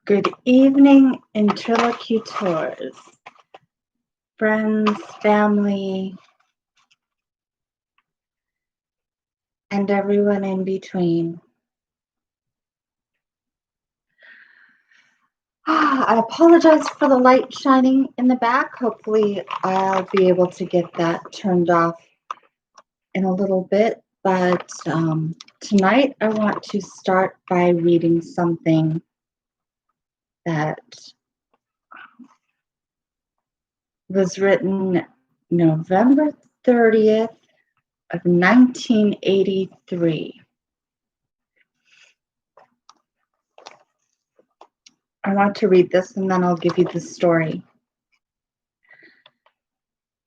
Good evening, interlocutors, friends, family, and everyone in between. I apologize for the light shining in the back. Hopefully, I'll be able to get that turned off in a little bit. But tonight, I want to start by reading something that was written November 30th of 1983. I want to read this and then I'll give you the story.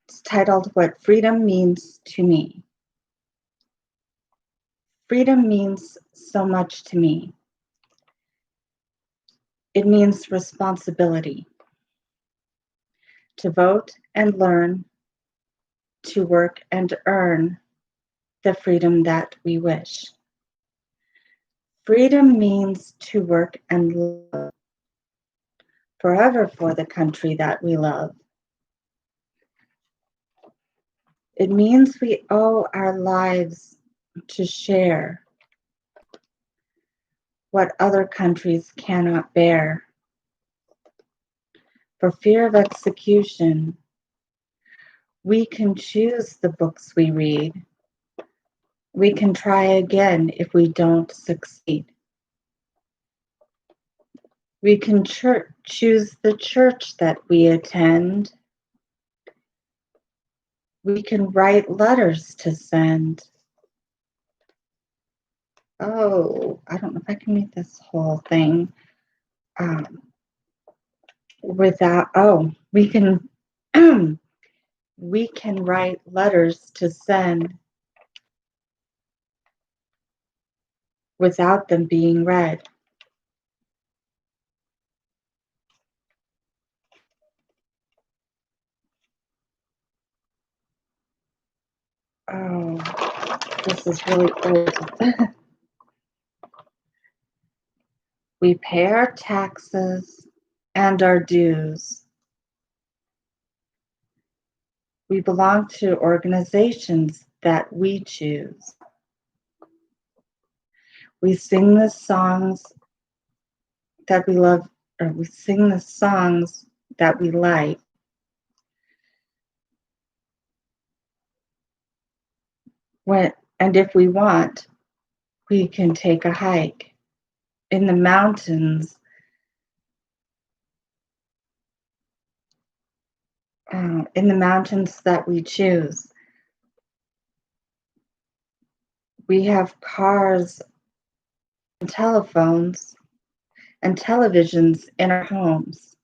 It's titled What Freedom Means to Me. Freedom means so much to me. It means responsibility. To vote and learn, to work and earn the freedom that we wish. Freedom means to work and live forever for the country that we love. It means we owe our lives to share what other countries cannot bear. For fear of execution, we can choose the books we read. We can try again if we don't succeed. We can choose the church that we attend. We can write letters to send. Oh, I don't know if I can read this whole thing. We can we can write letters to send without them being read. Oh, this is really old. We pay our taxes and our dues. We belong to organizations that we choose. We sing the songs that we love, or we sing the songs that we like. And if we want, we can take a hike in the mountains. In the mountains that we choose. We have cars and telephones and televisions in our homes.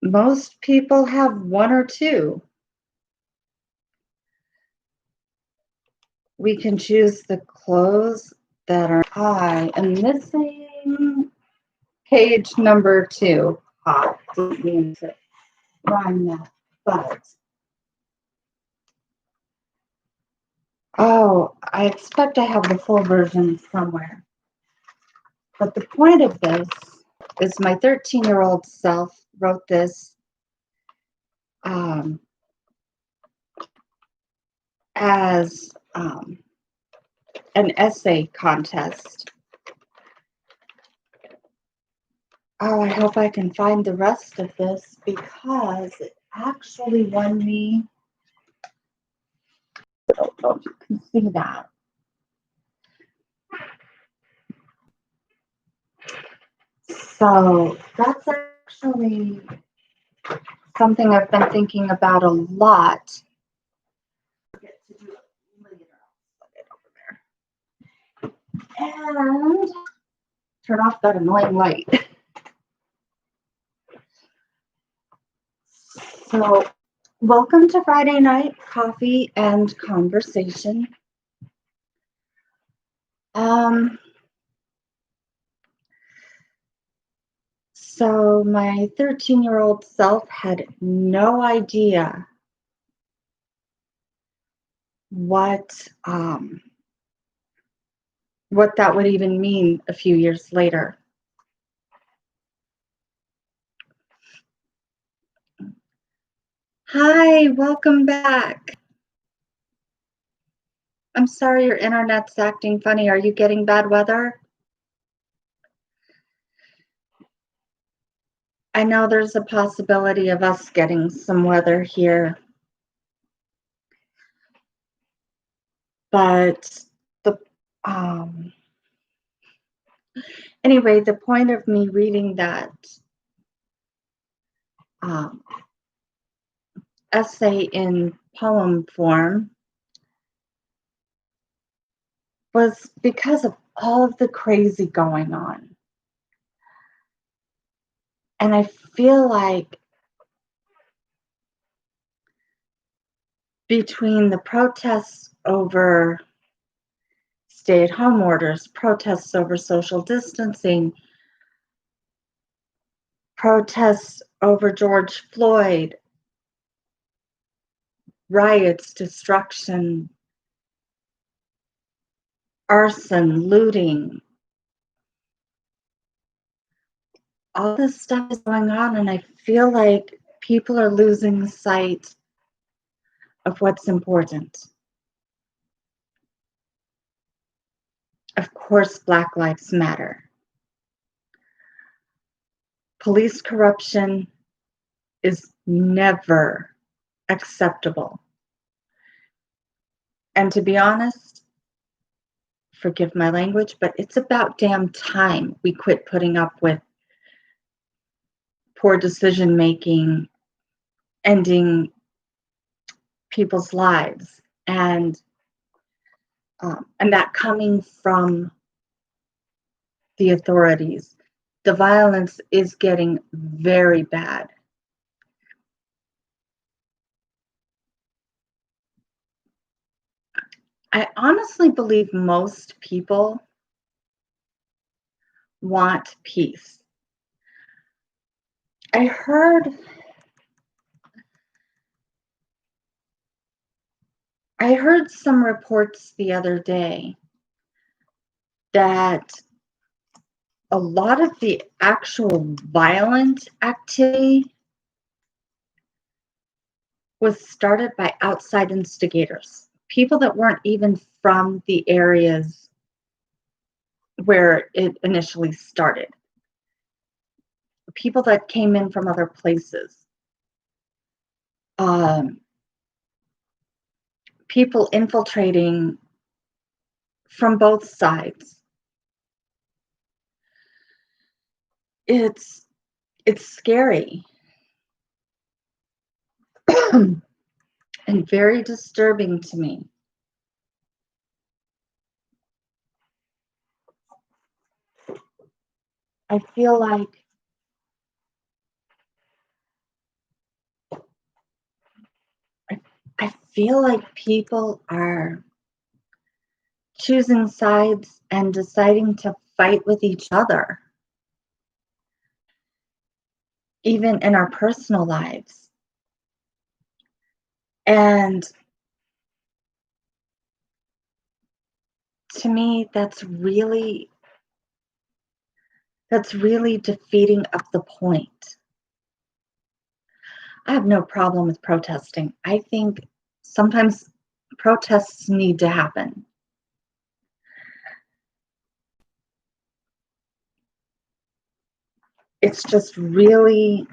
Most people have one or two. We can choose the clothes that are high. I'm missing page number 2. Didn't mean to rhyme that, but I expect I have the full version somewhere. But the point of this is my 13-year-old self wrote this as an essay contest. I hope I can find the rest of this because it actually won me. I don't know if you can see that. So that's actually something I've been thinking about a lot. I'll get to do it later. I'll put it over there. And turn off that annoying light. So, welcome to Friday Night Coffee and Conversation. So my 13-year-old self had no idea what that would even mean a few years later. Hi, welcome back. I'm sorry your internet's acting funny. Are you getting bad weather? I know there's a possibility of us getting some weather here, but the um anyway, the point of me reading that um, essay in poem form was because of all of the crazy going on. And I feel like between the protests over stay-at-home orders, protests over social distancing, protests over George Floyd, riots, destruction, arson, looting, all this stuff is going on, and I feel like people are losing sight of what's important. Of course, Black Lives Matter. Police corruption is never acceptable. And to be honest, forgive my language, but it's about damn time we quit putting up with poor decision making, ending people's lives, and that coming from the authorities. The violence is getting very bad. I honestly believe most people want peace. I heard some reports the other day that a lot of the actual violent activity was started by outside instigators, people that weren't even from the areas where it initially started, people that came in from other places, um, people infiltrating from both sides. It's scary and very disturbing to me. I feel like people are choosing sides and deciding to fight with each other, even in our personal lives. And to me, that's really defeating of the point. I have no problem with protesting. I think sometimes protests need to happen. It's just really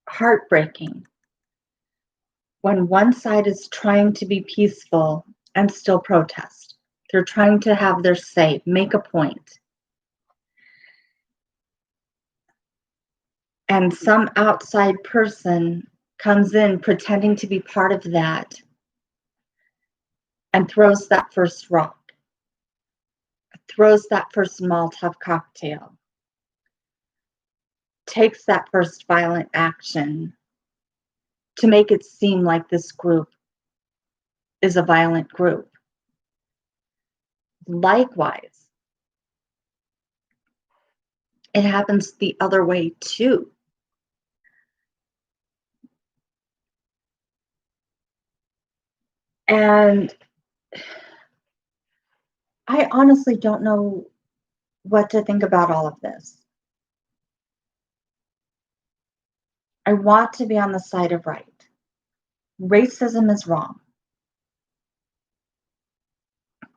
heartbreaking when one side is trying to be peaceful and still protest. They're trying to have their say, make a point. And some outside person comes in pretending to be part of that and throws that first rock, throws that first Molotov cocktail, takes that first violent action to make it seem like this group is a violent group. Likewise, it happens the other way too. And I honestly don't know what to think about all of this. I want to be on the side of right. Racism is wrong.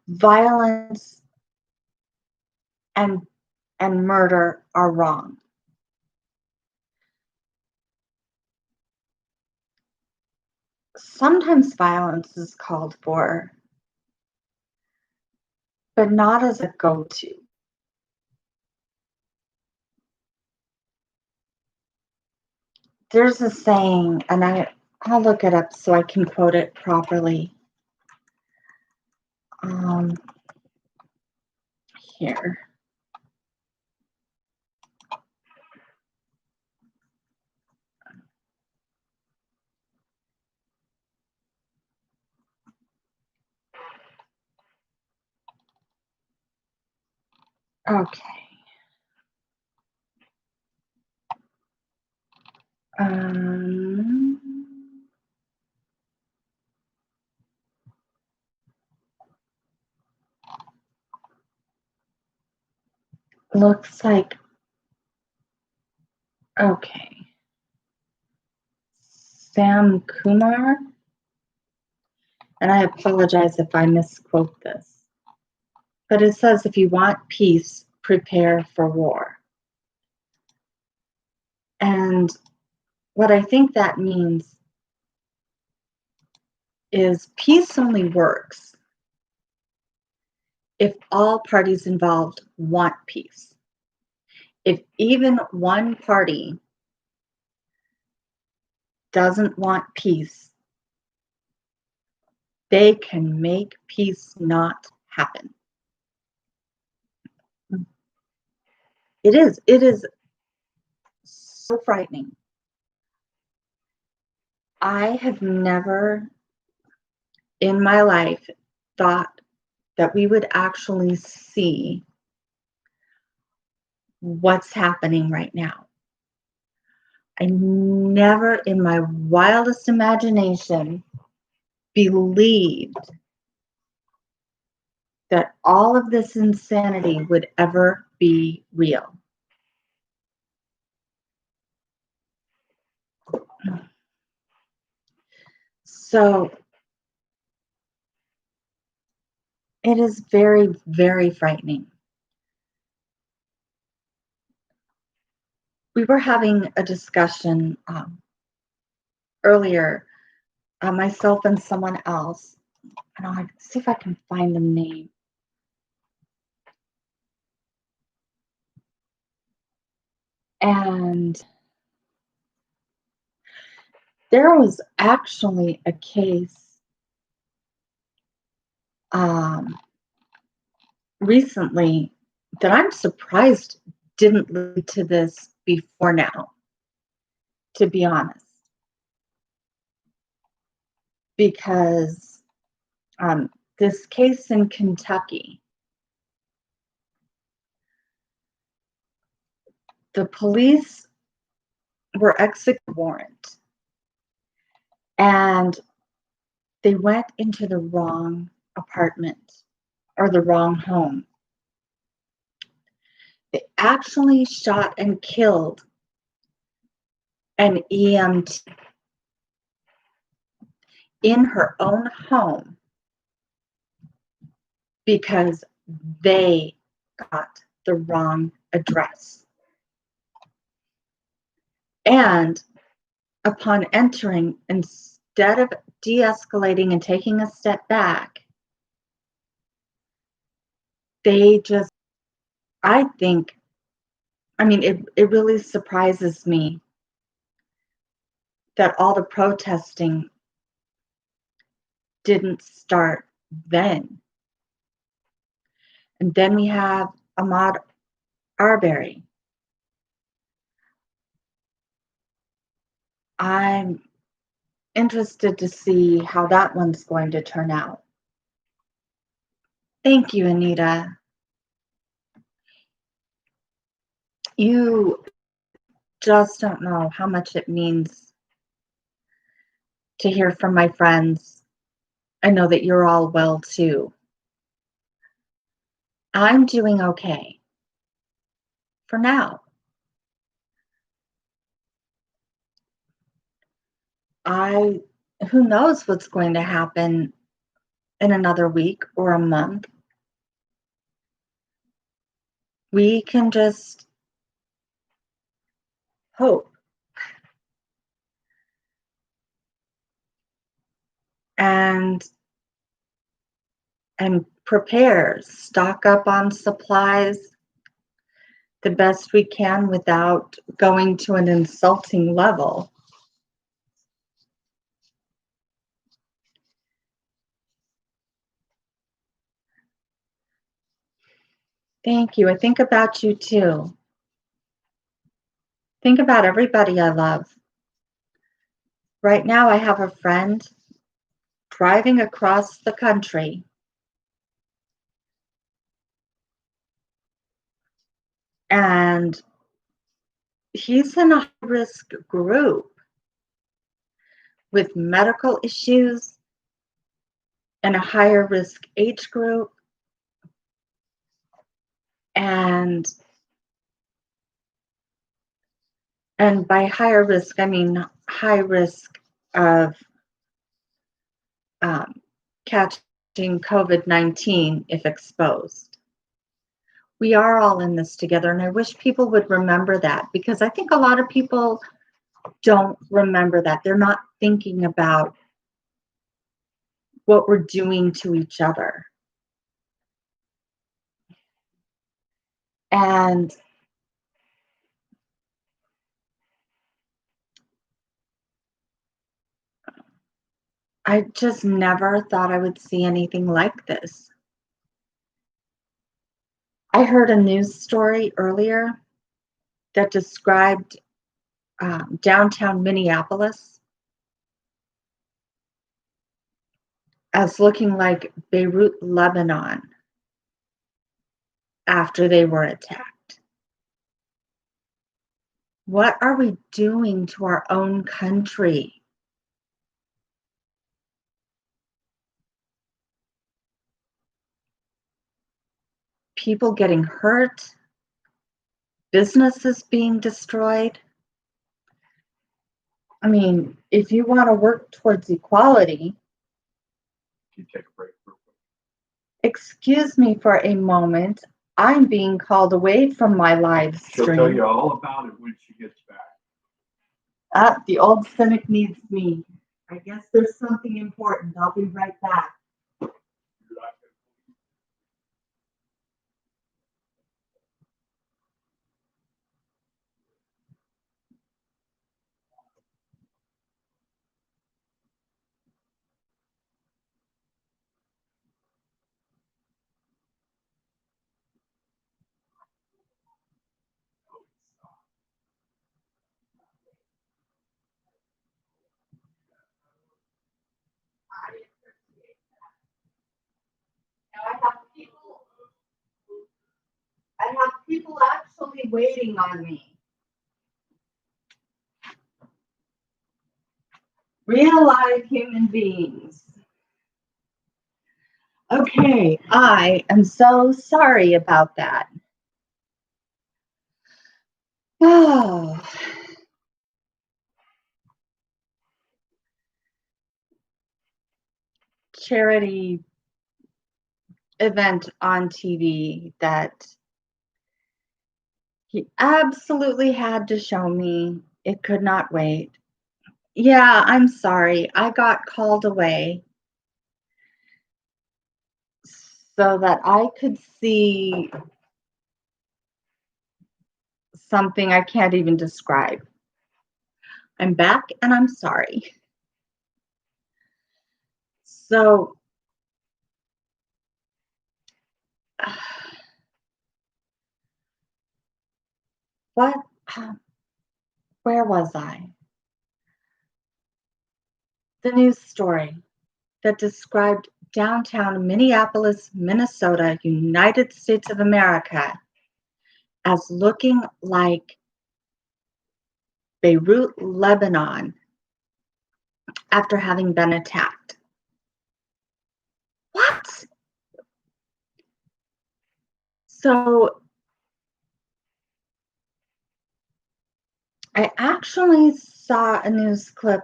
Violence and murder are wrong. Sometimes violence is called for, but not as a go-to. There's a saying, and I'll look it up so I can quote it properly. Here. Okay. Um, Looks like, okay. Sam Kumar, and I apologize if I misquote this, but it says if you want peace, prepare for war. And what I think that means is peace only works if all parties involved want peace. If even one party doesn't want peace, they can make peace not happen. It is so frightening. I have never in my life thought that we would actually see what's happening right now. I never in my wildest imagination believed that all of this insanity would ever be real. So it is very, very frightening. We were having a discussion earlier, myself and someone else, and I'll see if I can find the name. And there was actually a case recently that I'm surprised didn't lead to this before now, to be honest. Because this case in Kentucky, the police were executing a warrant and they went into the wrong apartment or the wrong home. They actually shot and killed an EMT in her own home because they got the wrong address. And upon entering, instead of de-escalating and taking a step back, they just, I think, I mean, it really surprises me that all the protesting didn't start then. And then we have Ahmaud Arbery. I'm interested to see how that one's going to turn out. Thank you, Anita. You just don't know how much it means to hear from my friends. I know that you're all well too. I'm doing okay for now. I who knows what's going to happen in another week or a month. We can just hope and prepare, stock up on supplies the best we can without going to an insulting level. Thank you. I think about you too. Think about everybody I love. Right now, I have a friend driving across the country, and he's in a high-risk group with medical issues and a higher risk age group. And by higher risk, I mean high risk of catching COVID-19 if exposed. We are all in this together, and I wish people would remember that, because I think a lot of people don't remember that. They're not thinking about what we're doing to each other. And I just never thought I would see anything like this. I heard a news story earlier that described downtown Minneapolis as looking like Beirut, Lebanon, after they were attacked. What are we doing to our own country? People getting hurt, businesses being destroyed. I mean, if you want to work towards equality, Can you take a break real quick? excuse me for a moment. I'm being called away from my live She'll tell stream. you all about it when she gets back. The old cynic needs me. I guess there's something important. I'll be right back. You're not gonna- I have people actually waiting on me. Real live human beings. Okay, I am so sorry about that. Oh, charity event on TV that he absolutely had to show me. It could not wait. Yeah, I'm sorry. I got called away so that I could see something I can't even describe. I'm back and I'm sorry. So, what, where was I? The news story that described downtown Minneapolis, Minnesota, United States of America, as looking like Beirut, Lebanon, after having been attacked. What? So I actually saw a news clip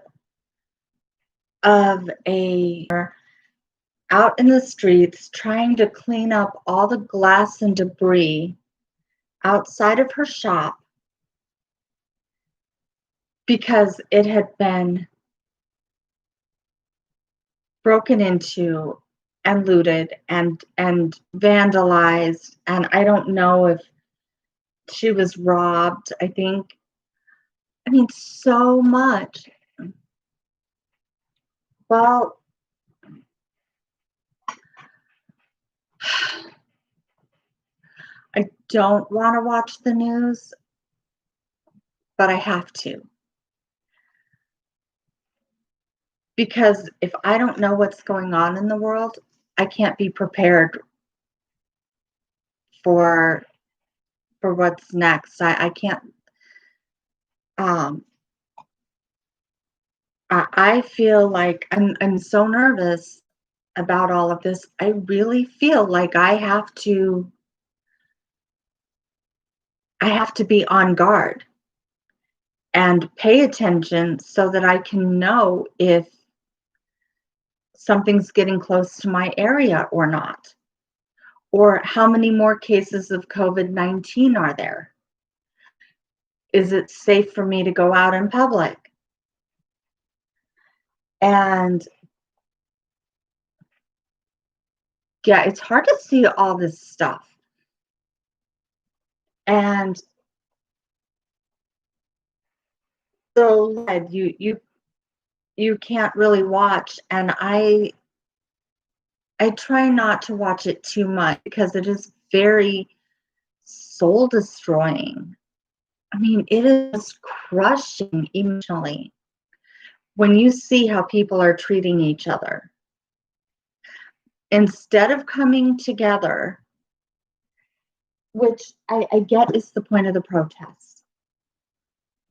of a out in the streets trying to clean up all the glass and debris outside of her shop because it had been broken into and looted and vandalized, and I don't know if she was robbed. I mean, so much. Well, I don't want to watch the news, but I have to. Because if I don't know what's going on in the world, I can't be prepared for what's next. I can't um I feel like I'm so nervous about all of this. I really feel like I have to be on guard and pay attention so that I can know if something's getting close to my area or not, or how many more cases of COVID-19 are there? Is it safe for me to go out in public? And yeah, it's hard to see all this stuff. And so you can't really watch, and I try not to watch it too much because it is very soul destroying. I mean, it is crushing emotionally when you see how people are treating each other. Instead of coming together, which I get is the point of the protest,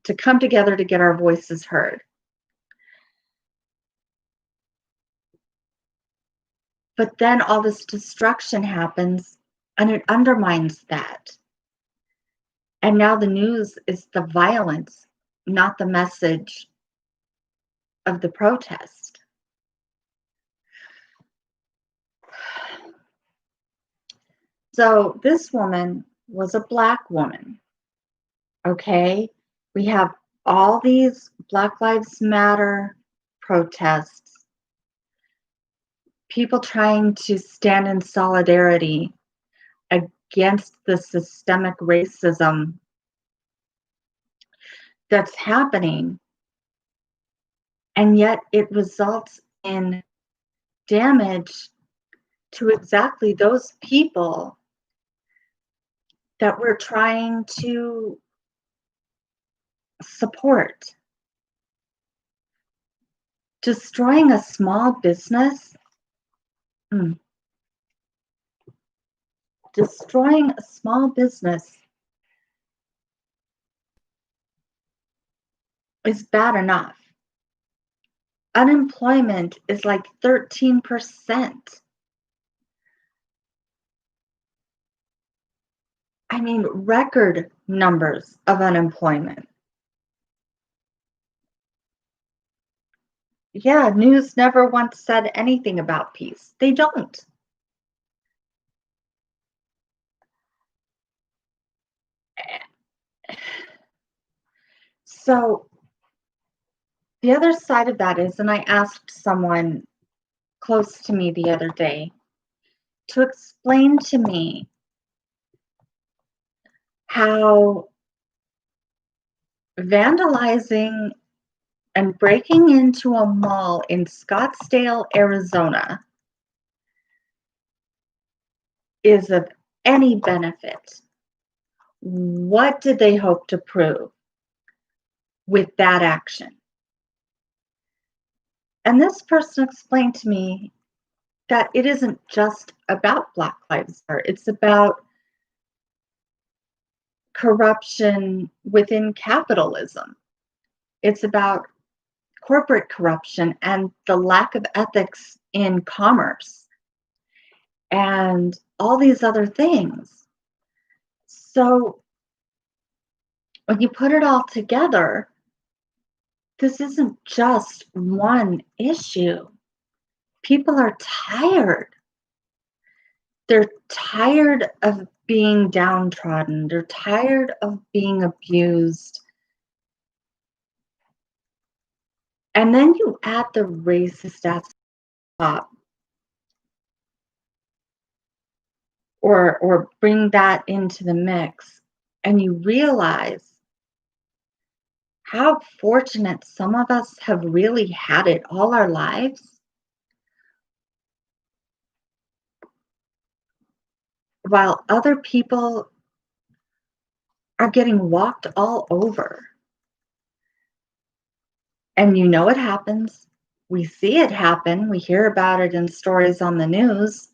to come together to get our voices heard. But then all this destruction happens and it undermines that. And now the news is the violence, not the message of the protest. So this woman was a Black woman, okay? We have all these Black Lives Matter protests, people trying to stand in solidarity against the systemic racism that's happening, and yet it results in damage to exactly those people that we're trying to support. Destroying a small business, destroying a small business is bad enough. Unemployment is like 13%. I mean, record numbers of unemployment. Yeah, news never once said anything about peace. They don't. So the other side of that is, and I asked someone close to me the other day to explain to me how vandalizing and breaking into a mall in Scottsdale, Arizona is of any benefit. What did they hope to prove with that action? And this person explained to me that it isn't just about Black Lives Matter, it's about corruption within capitalism. It's about corporate corruption and the lack of ethics in commerce and all these other things. So when you put it all together, this isn't just one issue. People are tired. They're tired of being downtrodden. They're tired of being abused. And then you add the racist at the top, or bring that into the mix, and you realize how fortunate some of us have really had it all our lives, while other people are getting walked all over. And you know it happens. We see it happen. We hear about it in stories on the news.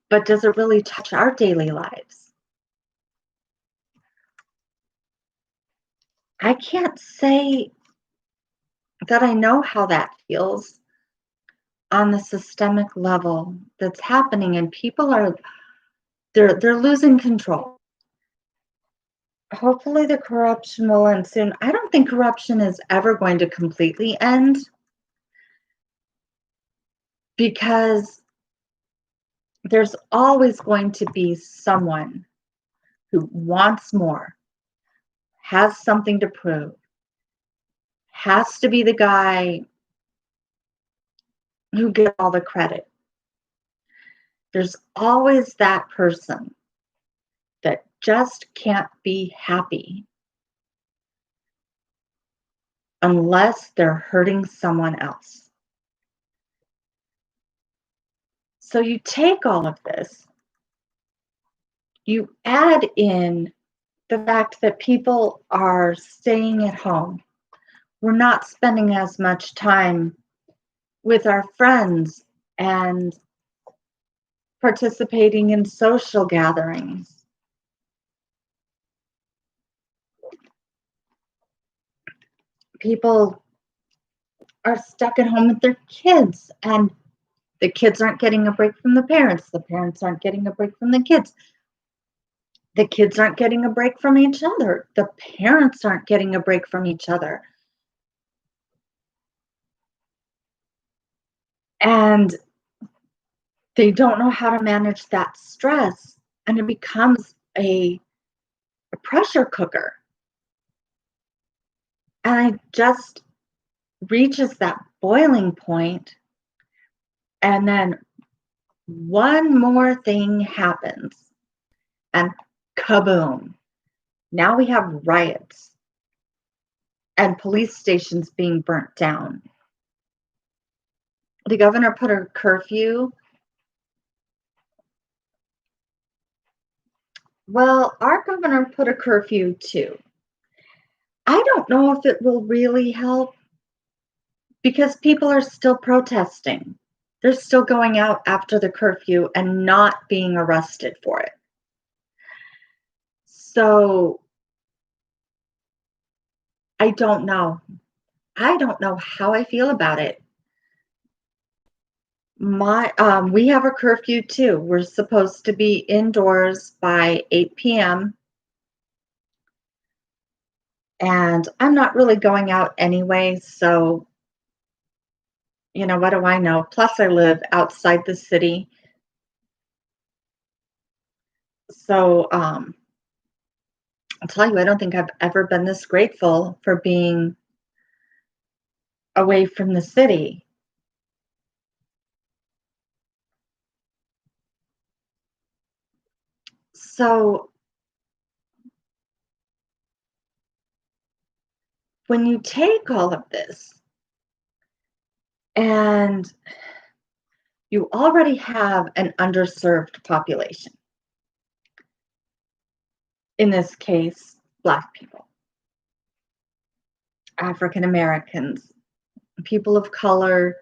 But does it really touch our daily lives? I can't say that I know how that feels on the systemic level that's happening, and people are they're losing control. Hopefully the corruption will end soon. I don't think corruption is ever going to completely end, because there's always going to be someone who wants more, has something to prove, has to be the guy who gets all the credit. There's always that person that just can't be happy unless they're hurting someone else. So you take all of this, you add in the fact that people are staying at home. We're not spending as much time with our friends and participating in social gatherings. People are stuck at home with their kids, and the kids aren't getting a break from the parents. The parents aren't getting a break from the kids. The kids aren't getting a break from each other. The parents aren't getting a break from each other. And they don't know how to manage that stress. And it becomes a pressure cooker. And it just reaches that boiling point, and then one more thing happens, and kaboom. Now we have riots and police stations being burnt down. The governor put a curfew. Well, our governor put a curfew too. I don't know if it will really help, because people are still protesting. They're still going out after the curfew and not being arrested for it. So I don't know. I don't know how I feel about it. We have a curfew too. We're supposed to be indoors by 8 p.m. and I'm not really going out anyway, so what do I know? Plus I live outside the city. So I'll tell you, I don't think I've ever been this grateful for being away from the city. So when you take all of this and you already have an underserved population, in this case, Black people, African Americans, people of color,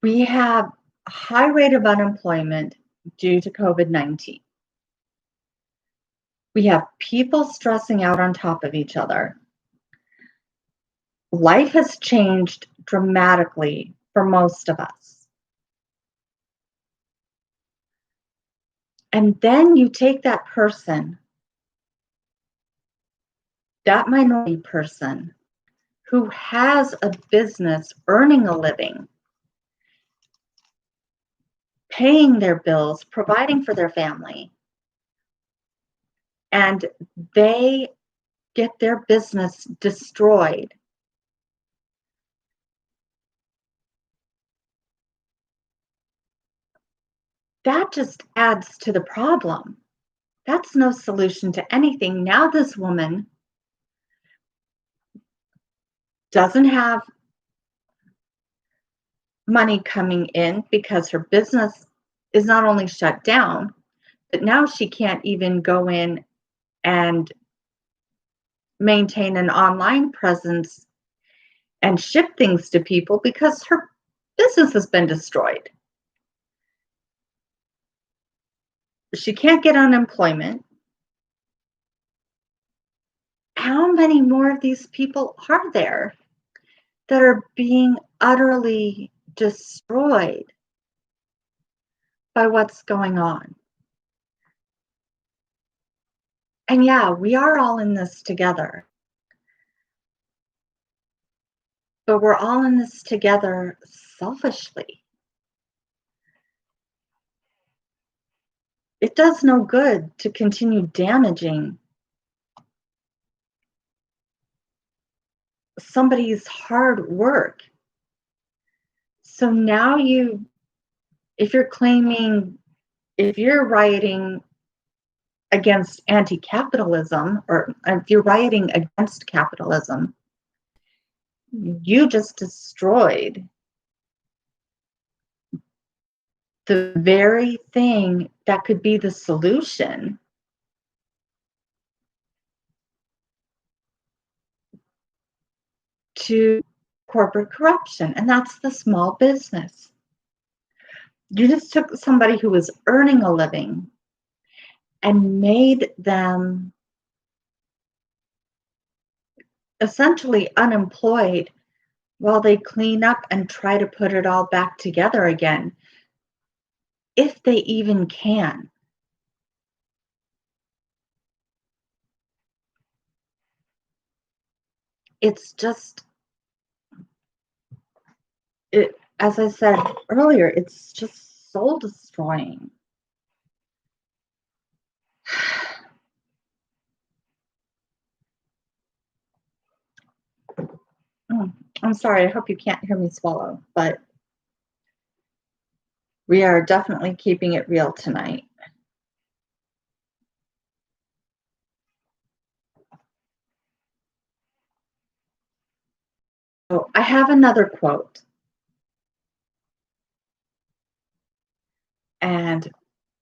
we have a high rate of unemployment due to COVID-19. We have people stressing out on top of each other. Life has changed dramatically for most of us. And then you take that person, that minority person who has a business, earning a living, paying their bills, providing for their family, and they get their business destroyed. That just adds to the problem. That's no solution to anything. Now this woman doesn't have money coming in because her business is not only shut down, but now she can't even go in and maintain an online presence and ship things to people because her business has been destroyed. She can't get unemployment. How many more of these people are there that are being utterly destroyed by what's going on? And yeah, we are all in this together. But we're all in this together selfishly. It does no good to continue damaging somebody's hard work. So now if you're rioting against anti-capitalism, or if you're rioting against capitalism, you just destroyed the very thing that could be the solution to corporate corruption, and that's the small business. You just took somebody who was earning a living and made them essentially unemployed while they clean up and try to put it all back together again, if they even can. It's just, as I said earlier, it's just soul destroying. I'm sorry, I hope you can't hear me swallow, but we are definitely keeping it real tonight. So I have another quote. And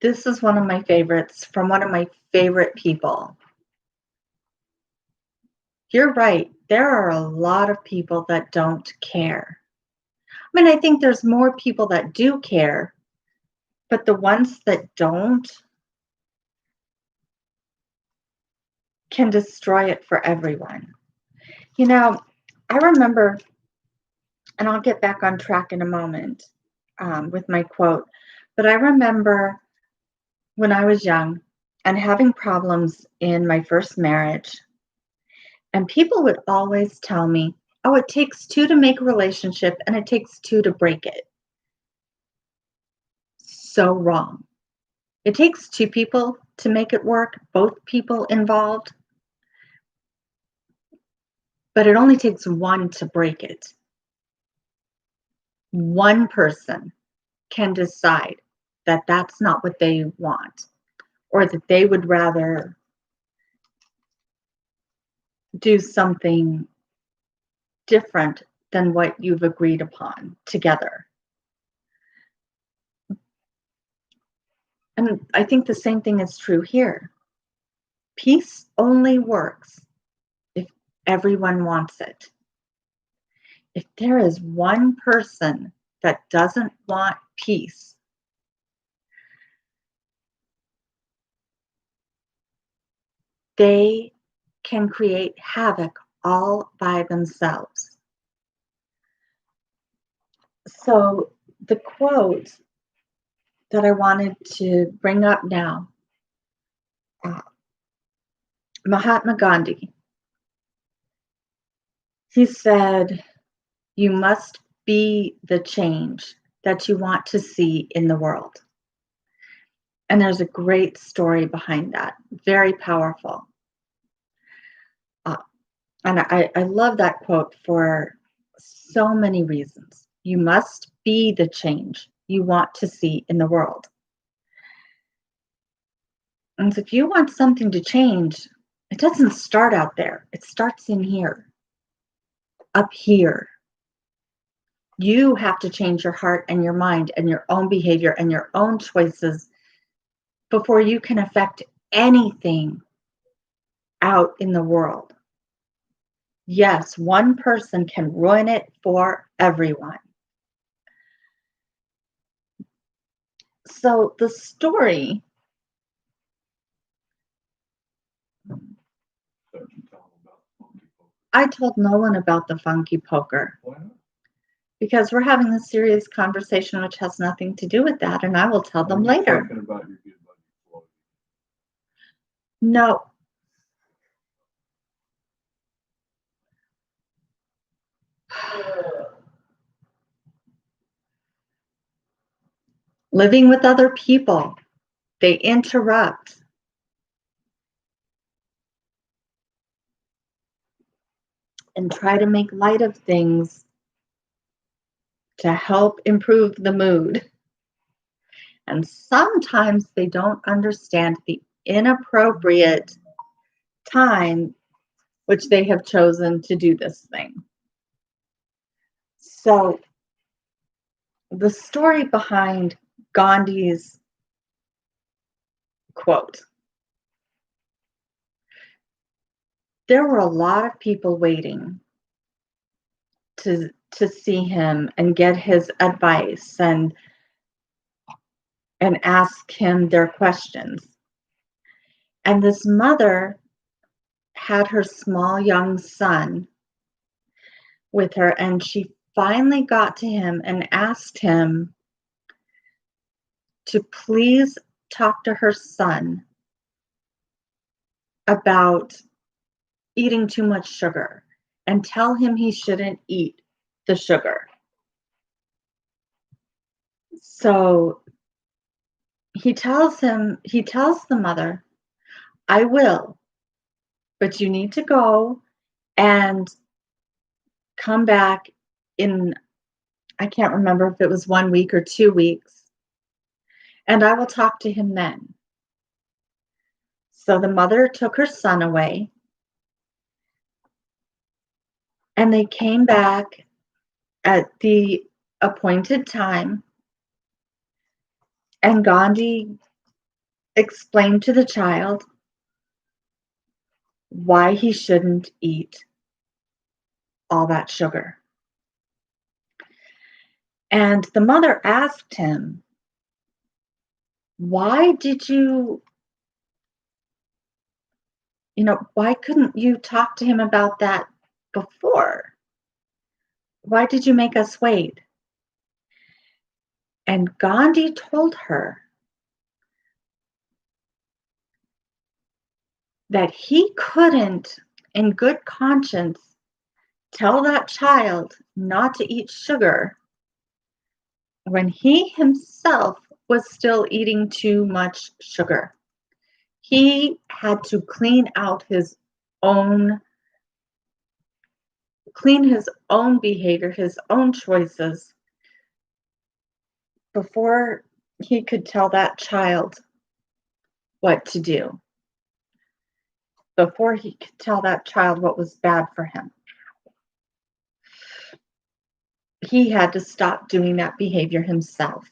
this is one of my favorites from one of my favorite people. You're right. There are a lot of people that don't care. I mean, I think there's more people that do care, but the ones that don't can destroy it for everyone. You know, I remember, and I'll get back on track in a moment with my quote, but I remember when I was young and having problems in my first marriage, and people would always tell me, oh, it takes two to make a relationship and it takes two to break it. So wrong. It takes two people to make it work, both people involved, but it only takes one to break it. One person can decide that that's not what they want, or that they would rather do something different than what you've agreed upon together. And I think the same thing is true here. Peace only works if everyone wants it. If there is one person that doesn't want peace, they can create havoc all by themselves. So the quote that I wanted to bring up now. Mahatma Gandhi. He said, "You must be the change that you want to see in the world." And there's a great story behind that, very powerful. Uh, and I love that quote for so many reasons. You must be the change you want to see in the world. And so if you want something to change, it doesn't start out there, it starts in here, up here. You have to change your heart and your mind and your own behavior and your own choices before you can affect anything out in the world. Yes, one person can ruin it for everyone. So the story, So you tell them about Funky Poker. I told no one about the funky poker Why not? because we're having this serious conversation which has nothing to do with that, and I will tell them I'm later. talking about your good buddy Floyd. No. Living with other people, they interrupt. And try to make light of things to help improve the mood. And sometimes they don't understand the inappropriate time which they have chosen to do this thing. So, the story behind Gandhi's quote, there were a lot of people waiting to see him and get his advice and ask him their questions. And this mother had her small young son with her, and she finally got to him and asked him to please talk to her son about eating too much sugar and tell him he shouldn't eat the sugar. So he tells the mother, "I will, but you need to go and come back in," I can't remember if it was 1 week or 2 weeks, "and I will talk to him then." So the mother took her son away, and they came back at the appointed time, and Gandhi explained to the child why he shouldn't eat all that sugar. And the mother asked him, "Why did why couldn't you talk to him about that before? Why did you make us wait?" And Gandhi told her that he couldn't, in good conscience, tell that child not to eat sugar when he himself was still eating too much sugar. He had to clean his own behavior, his own choices before he could tell that child what to do, before he could tell that child what was bad for him. He had to stop doing that behavior himself.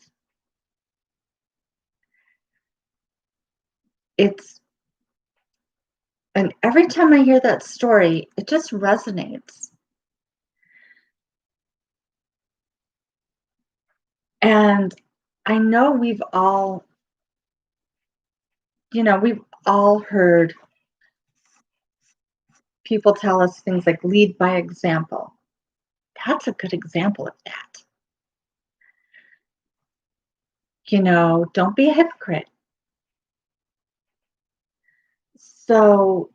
And every time I hear that story, it just resonates. And I know we've all heard people tell us things like lead by example. That's a good example of that. Don't be a hypocrite. So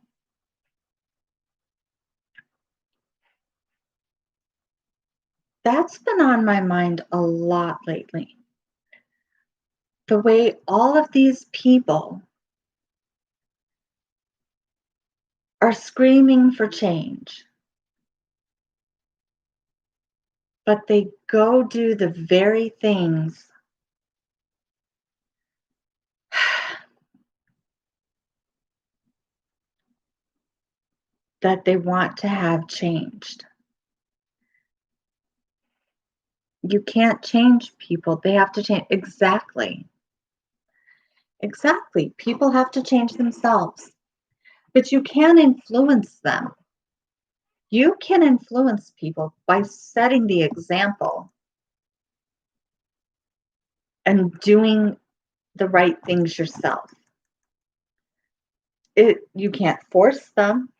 that's been on my mind a lot lately. The way all of these people are screaming for change, but they go do the very things that they want to have changed. You can't change people. They have to change. Exactly. Exactly. People have to change themselves, but you can influence them. You can influence people by setting the example and doing the right things yourself. You can't force them,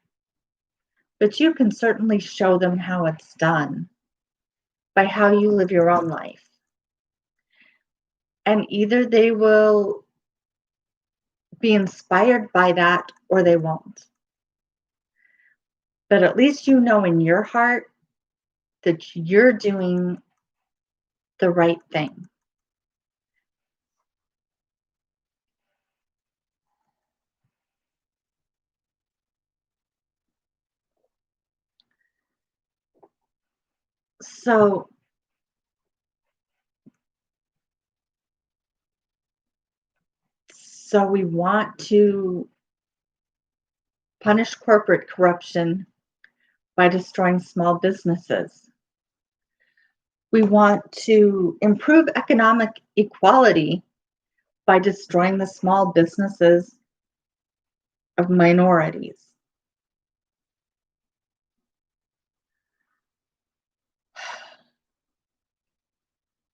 but you can certainly show them how it's done by how you live your own life. And either they will be inspired by that or they won't. But at least you know in your heart that you're doing the right thing. So we want to punish corporate corruption by destroying small businesses. We want to improve economic equality by destroying the small businesses of minorities.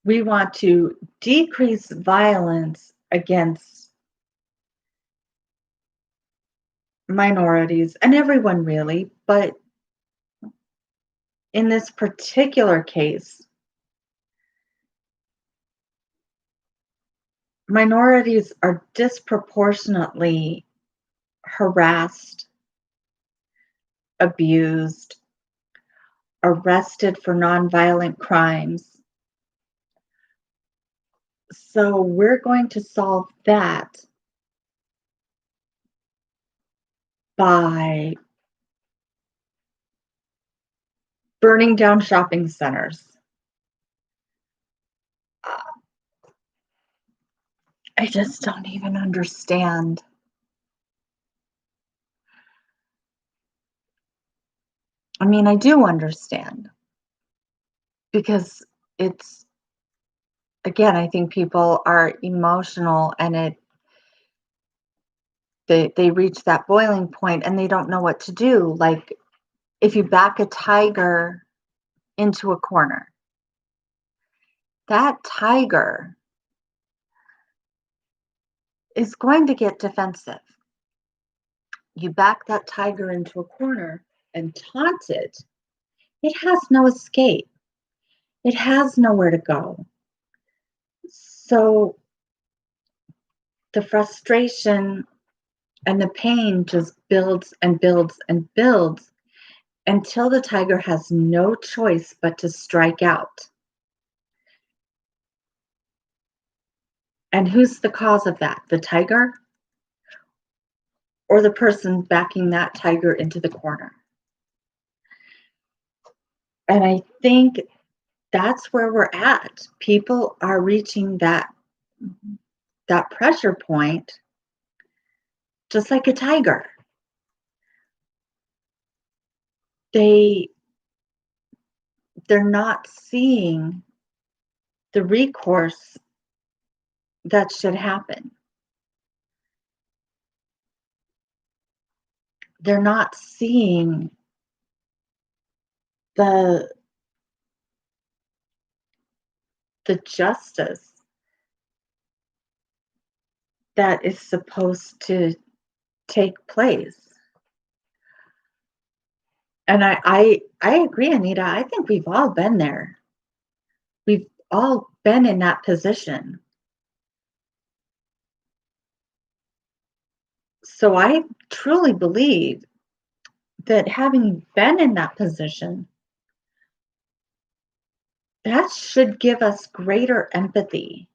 We want to decrease violence against minorities and everyone really, but in this particular case, minorities are disproportionately harassed, abused, arrested for nonviolent crimes. So we're going to solve that by burning down shopping centers. I just don't even understand. I mean, I do understand because it's, again, I think people are emotional and they reach that boiling point and they don't know what to do. Like if you back a tiger into a corner, that tiger is going to get defensive. You back that tiger into a corner and taunt it, it has no escape. It has nowhere to go. So the frustration and the pain just builds and builds and builds until the tiger has no choice but to strike out. And who's the cause of that? The tiger or the person backing that tiger into the corner? And I think that's where we're at. People are reaching that pressure point just like a tiger. They're not seeing the recourse that should happen. They're not seeing the justice that is supposed to take place. And I agree, Anita. I think we've all been there. We've all been in that position So I truly believe that having been in that position, that should give us greater empathy,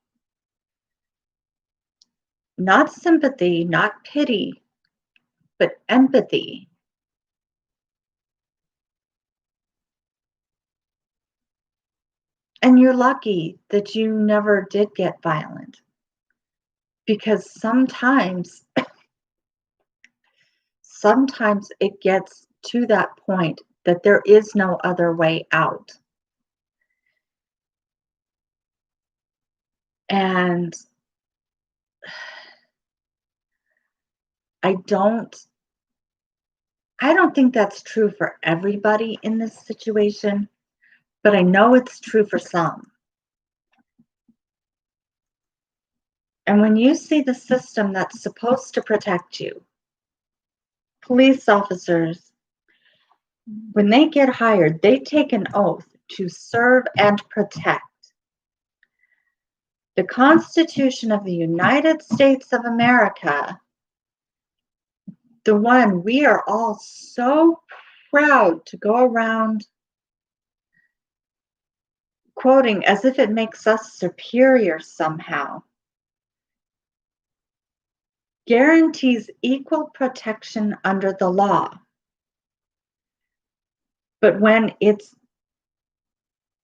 not sympathy, not pity, but empathy. And you're lucky that you never did get violent because sometimes it gets to that point that there is no other way out. And I don't I don't think that's true for everybody in this situation, but I know it's true for some. And when you see the system that's supposed to protect you, police officers, when they get hired, they take an oath to serve and protect. The Constitution of the United States of America, the one we are all so proud to go around quoting as if it makes us superior somehow, guarantees equal protection under the law. But when it's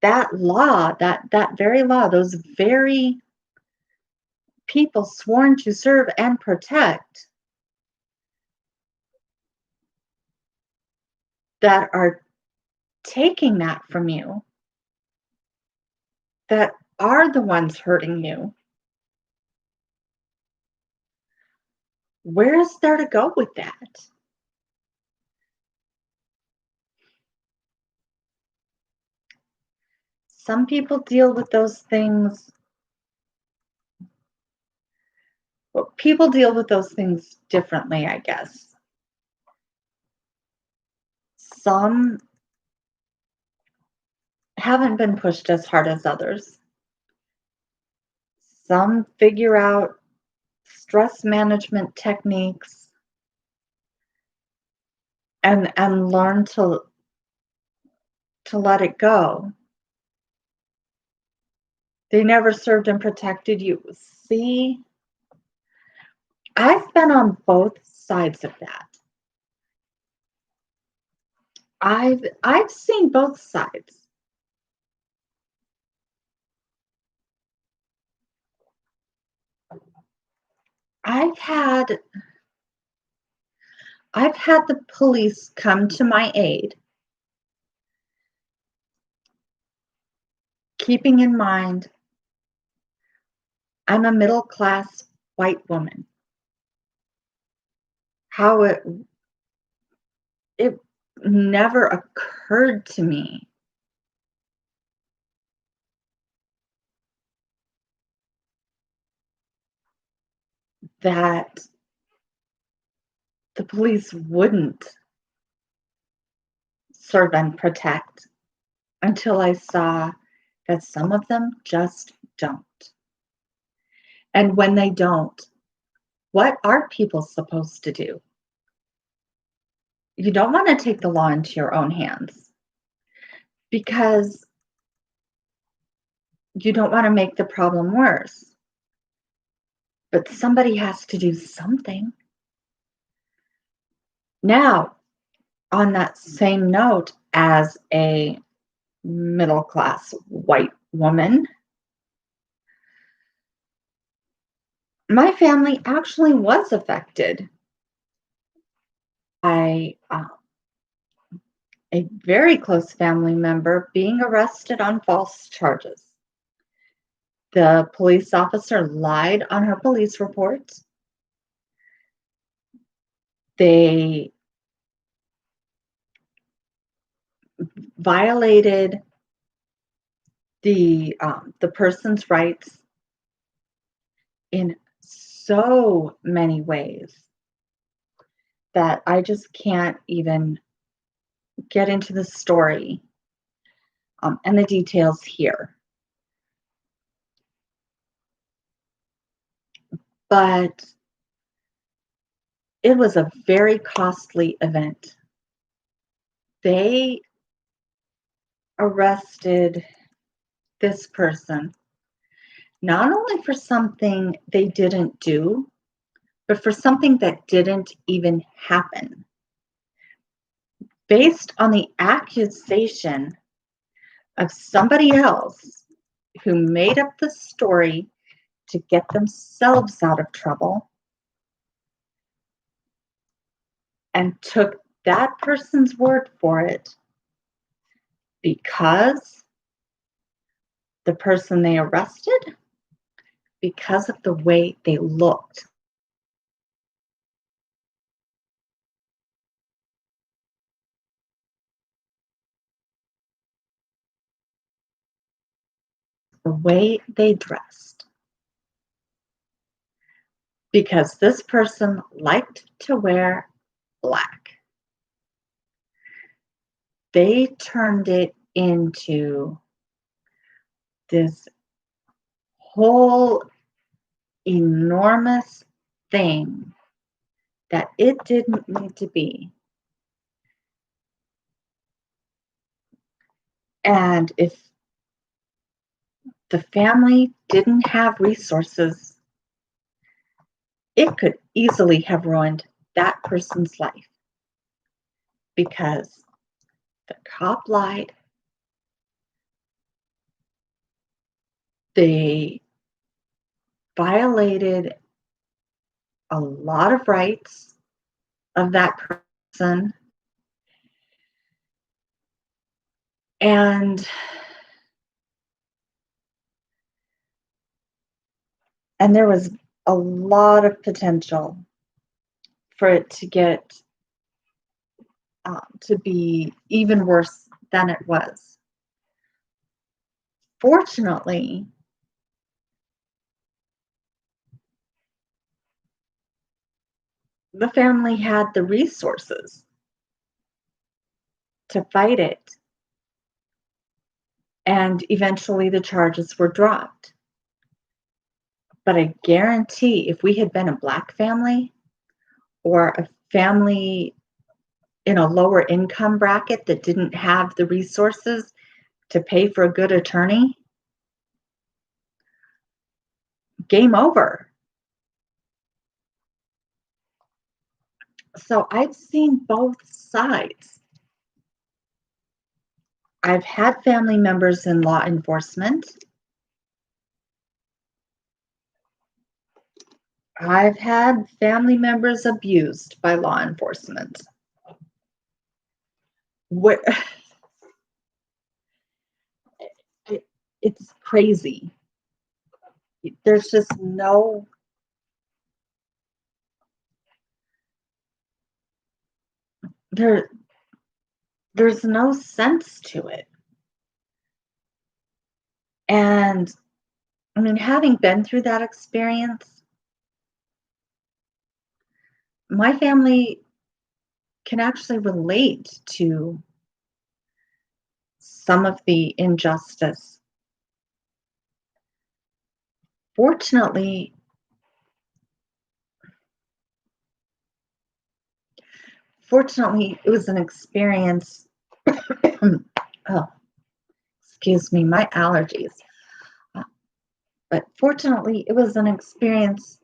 that law, that very law, those very people sworn to serve and protect that are taking that from you, that are the ones hurting you, where is there to go with that? Some people deal with those things. Well, people deal with those things differently, I guess. Some haven't been pushed as hard as others. Some figure out stress management techniques and learn to let it go. They never served and protected you. See, I've been on both sides of that. I've seen both sides. I've had the police come to my aid, keeping in mind I'm a middle class white woman. How it never occurred to me that the police wouldn't serve and protect until I saw that some of them just don't. And when they don't, what are people supposed to do? You don't want to take the law into your own hands because you don't want to make the problem worse. But somebody has to do something. Now, on that same note, as a middle class white woman, my family actually was affected by a very close family member being arrested on false charges. The police officer lied on her police report. They violated the person's rights in so many ways that I just can't even get into the story and the details here. But it was a very costly event. They arrested this person, not only for something they didn't do, but for something that didn't even happen, based on the accusation of somebody else who made up the story to get themselves out of trouble and took that person's word for it because the person they arrested, because of the way they looked. The way they dressed. Because this person liked to wear black. They turned it into this whole enormous thing that it didn't need to be. And if the family didn't have resources, it could easily have ruined that person's life because the cop lied. They violated a lot of rights of that person. And there was a lot of potential for it to get to be even worse than it was. Fortunately, the family had the resources to fight it, and eventually the charges were dropped. But I guarantee if we had been a Black family or a family in a lower income bracket that didn't have the resources to pay for a good attorney, game over. So I've seen both sides. I've had family members in law enforcement. I've had family members abused by law enforcement. What it's crazy. There's just there's no sense to it. And I mean, having been through that experience, my family can actually relate to some of the injustice. Fortunately, it was an experience. Oh, excuse me, my allergies. But fortunately, it was an experience